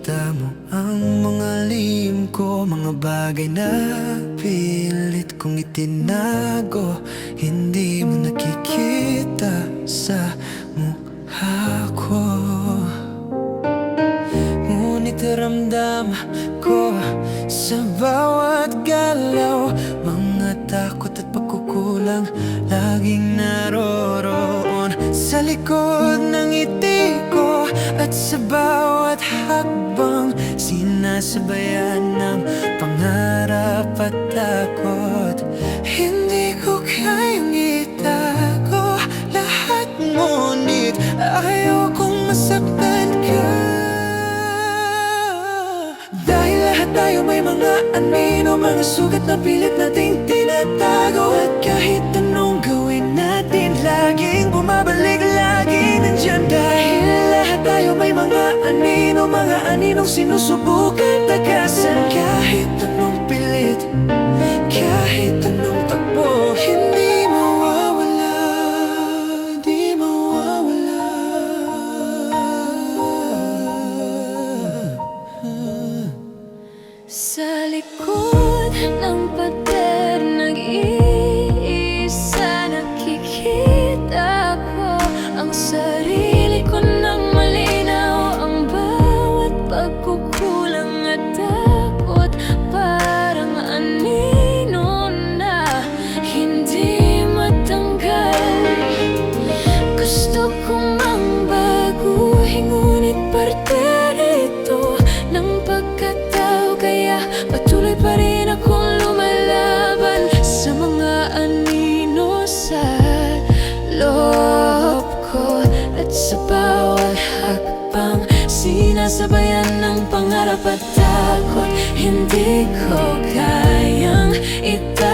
Nakita mo ang mga lihim ko, mga bagay na pilit kong itinago. Hindi mo nakikita sa mukha ko, ngunit ramdam ko sa bawat galaw. Mga takot at pagkukulang laging naroroon sa likod ng ngiti ko. At sa bawat hakbang sinasabayan ng pangarap at takot. Hindi ko kayang itago lahat, ngunit ayokong masaktan ka. Dahil lahat tayo may mga anino, mga sugat na pilit nating tinatago. At kahit anong gawin natin, laging bumabalik, laging nandyan. Dahil lahat tayo may mga anino, mga aninong sinusubukan takasan. Kahit anong pilit, kahit anong takbo, hindi mawawala, di mawawala. Sa likod ng pader, nag-iisa nakikita ko ang sarili ko nang malinaw. Ang bawat pagkukulang at takot, parang anino na hindi matanggal. Gusto kong mang baguhin, ngunit parte ito ng pagkatao. Kaya patuloy pa rin akong lumalaban sa mga anino sa loob ko. At sa bawat hakbang sinasabayan ng pangarap at takot. Hindi ko kayang itago